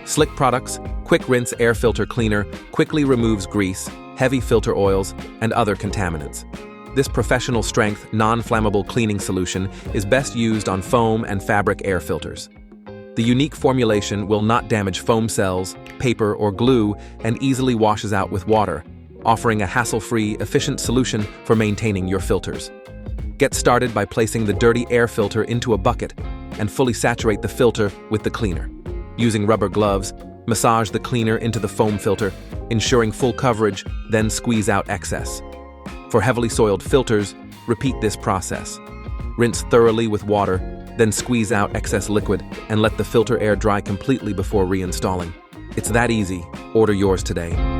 Slick Products Quick Rinse Air Filter Cleaner quickly removes grease, heavy filter oils, and other contaminants. This professional-strength, non-flammable cleaning solution is best used on foam and fabric air filters. The unique formulation will not damage foam cells, paper, or glue and easily washes out with water, offering a hassle-free, efficient solution for maintaining your filters. Get started by placing the dirty air filter into a bucket and fully saturate the filter with the cleaner. Using rubber gloves, massage the cleaner into the foam filter, ensuring full coverage, then squeeze out excess. For heavily soiled filters, repeat this process. Rinse thoroughly with water, then squeeze out excess liquid and let the filter air dry completely before reinstalling. It's that easy. Order yours today.